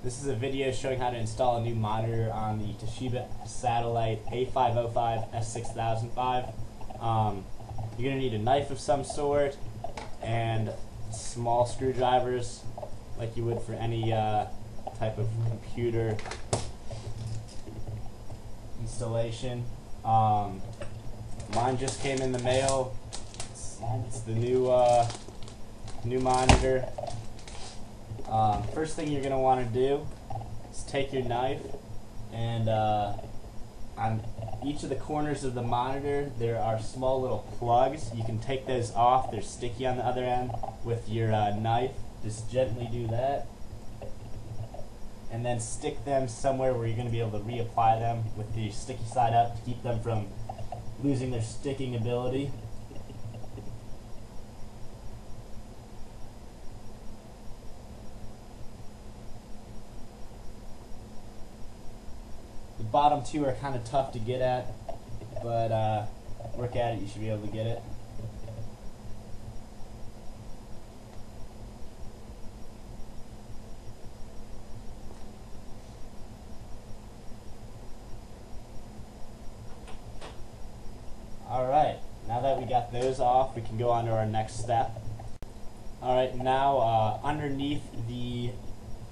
This is a video showing how to install a new monitor on the Toshiba Satellite A505-S6005. You're going to need a knife of some sort and small screwdrivers like you would for any type of computer installation. Mine just came in the mail. It's the new monitor. First thing you're going to want to do is take your knife and on each of the corners of the monitor there are small little plugs. You can take those off. They're sticky on the other end with your knife. Just gently do that and then stick them somewhere where you're going to be able to reapply them with the sticky side up to keep them from losing their sticking ability. The bottom two are kind of tough to get at, but work at it, you should be able to get it. Alright, now that we got those off, we can go on to our next step. Alright, now underneath the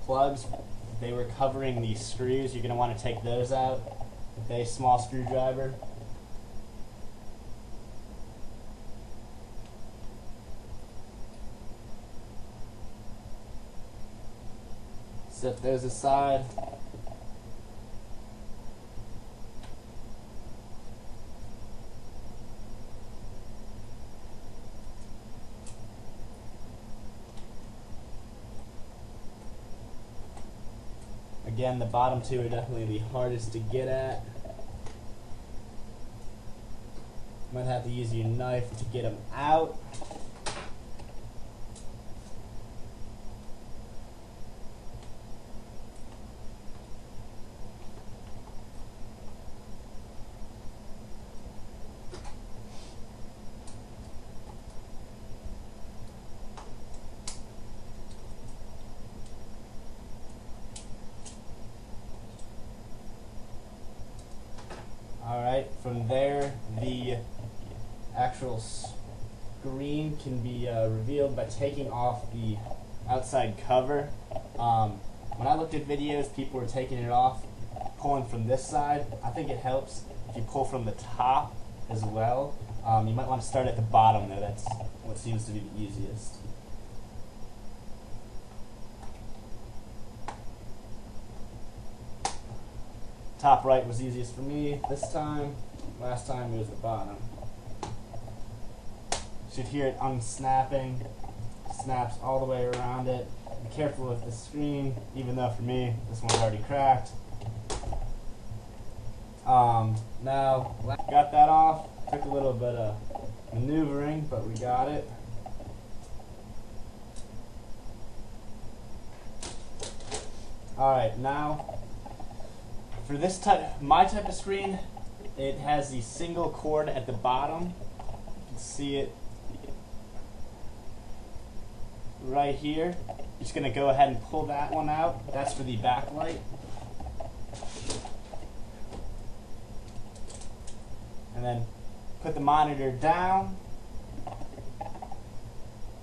plugs, they were covering the screws. You're going to want to take those out with a small screwdriver. Set those aside. Again, the bottom two are definitely the hardest to get at. Might have to use your knife to get them out. Alright, from there the actual screen can be revealed by taking off the outside cover. When I looked at videos, people were taking it off, pulling from this side. I think it helps if you pull from the top as well. You might want to start at the bottom though, that's what seems to be the easiest. Top right was easiest for me this time. Last time it was the bottom. Should hear it unsnapping. Snaps all the way around it. Be careful with the screen, even though for me this one's already cracked. Now got that off. Took a little bit of maneuvering, but we got it. Alright, now for this my type of screen, it has the single cord at the bottom. You can see it right here. Just going to go ahead and pull that one out. That's for the backlight. And then put the monitor down.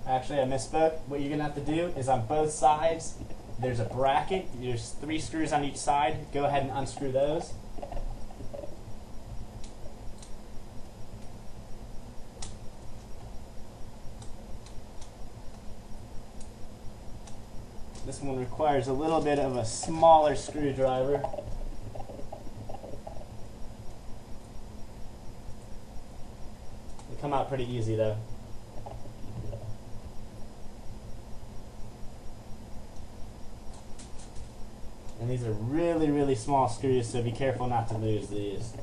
Actually, I misspoke. What you're going to have to do is on both sides, there's a bracket. There's 3 screws on each side. Go ahead and unscrew those. This one requires a little bit of a smaller screwdriver. They come out pretty easy though. And these are really, really small screws, so be careful not to lose these.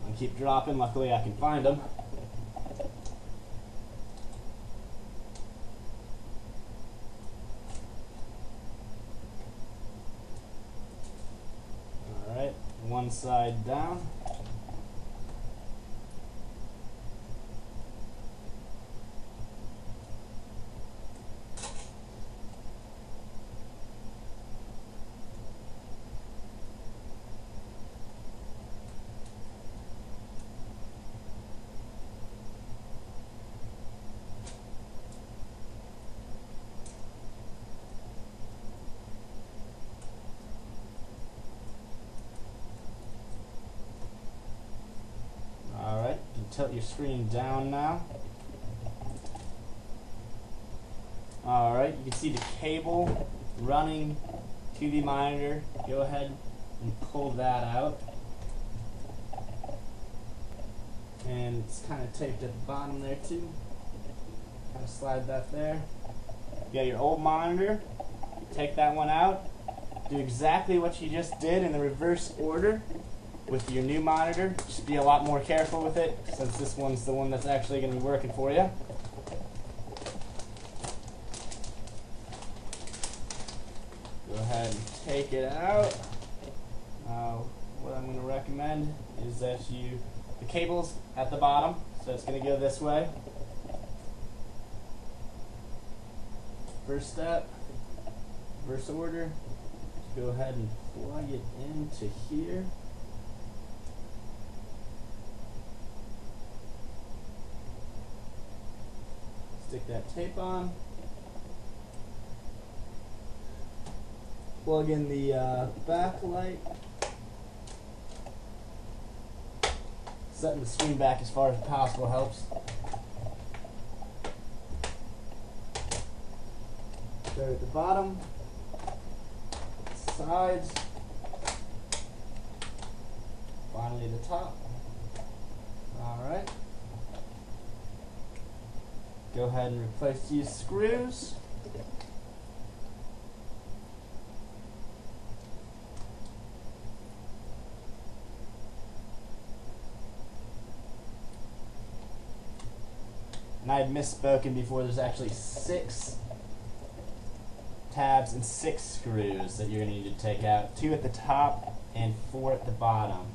I'll keep dropping, luckily I can find them. Alright, one side down. tilt your screen down now. Alright, you can see the cable running to the monitor. Go ahead and pull that out. And it's kind of taped at the bottom there too. Kind of slide that there. You got your old monitor. Take that one out. Do exactly what you just did in the reverse order with your new monitor. Just be a lot more careful with it, since this one's the one that's actually going to be working for you. Go ahead and take it out. What I'm going to recommend is that the cable's at the bottom, so it's going to go this way. First step, reverse order. Just go ahead and plug it into here. Stick that tape on. Plug in the backlight. Setting the screen back as far as possible helps. Start at the bottom, sides, finally the top. Alright. Go ahead and replace these screws. And I had misspoken before, there's actually 6 tabs and 6 screws that you're going to need to take out. 2 at the top and 4 at the bottom.